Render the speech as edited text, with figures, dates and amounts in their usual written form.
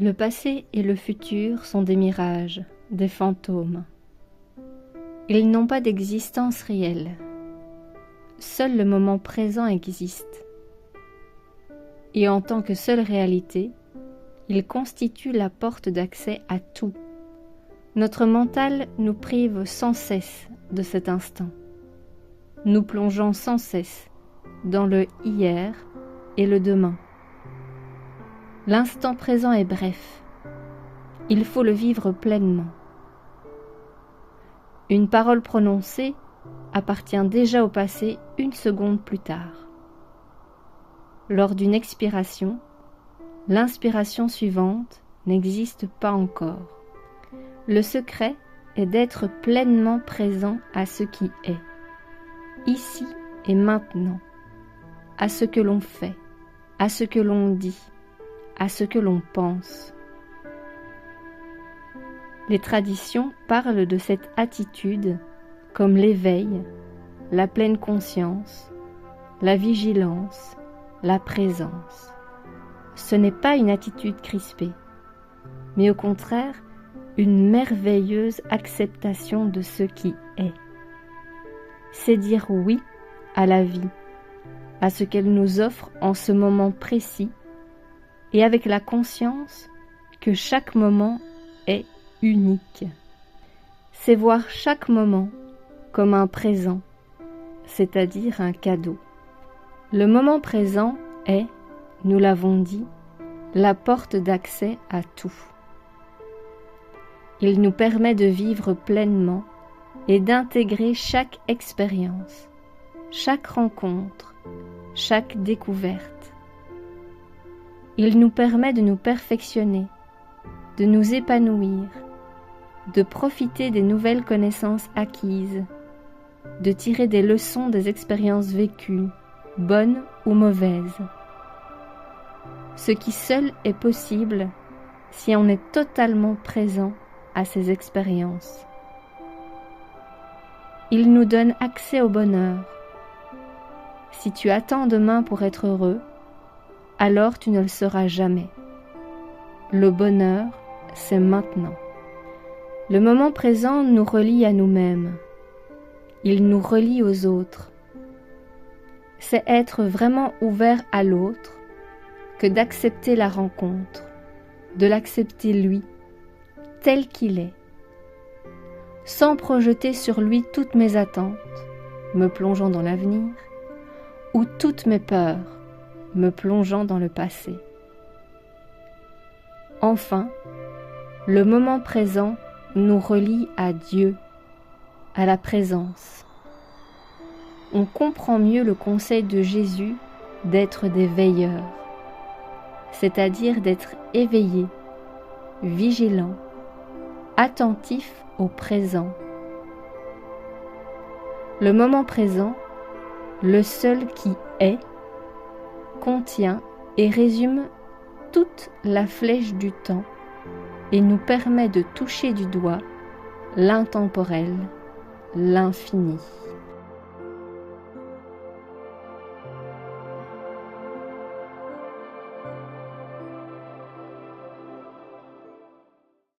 Le passé et le futur sont des mirages, des fantômes. Ils n'ont pas d'existence réelle. Seul le moment présent existe. Et en tant que seule réalité, il constitue la porte d'accès à tout. Notre mental nous prive sans cesse de cet instant, nous plongeant sans cesse dans le hier et le demain. L'instant présent est bref. Il faut le vivre pleinement. Une parole prononcée appartient déjà au passé une seconde plus tard. Lors d'une expiration, l'inspiration suivante n'existe pas encore. Le secret est d'être pleinement présent à ce qui est, ici et maintenant, à ce que l'on fait, à ce que l'on dit, à ce que l'on pense. Les traditions parlent de cette attitude comme l'éveil, la pleine conscience, la vigilance, la présence. Ce n'est pas une attitude crispée, mais au contraire, une merveilleuse acceptation de ce qui est. C'est dire oui à la vie, à ce qu'elle nous offre en ce moment précis, et avec la conscience que chaque moment est unique. C'est voir chaque moment comme un présent, c'est-à-dire un cadeau. Le moment présent est, nous l'avons dit, la porte d'accès à tout. Il nous permet de vivre pleinement et d'intégrer chaque expérience, chaque rencontre, chaque découverte. Il nous permet de nous perfectionner, de nous épanouir, de profiter des nouvelles connaissances acquises, de tirer des leçons des expériences vécues, bonnes ou mauvaises. Ce qui seul est possible si on est totalement présent à ces expériences. Il nous donne accès au bonheur. Si tu attends demain pour être heureux, alors tu ne le seras jamais. Le bonheur, c'est maintenant. Le moment présent nous relie à nous-mêmes. Il nous relie aux autres. C'est être vraiment ouvert à l'autre que d'accepter la rencontre, de l'accepter lui, tel qu'il est, sans projeter sur lui toutes mes attentes, me plongeant dans l'avenir, ou toutes mes peurs, me plongeant dans le passé. Enfin, le moment présent nous relie à Dieu, à la présence. On comprend mieux le conseil de Jésus d'être des veilleurs, c'est-à-dire d'être éveillé, vigilant, attentif au présent. Le moment présent, le seul qui est, contient et résume toute la flèche du temps et nous permet de toucher du doigt l'intemporel, l'infini.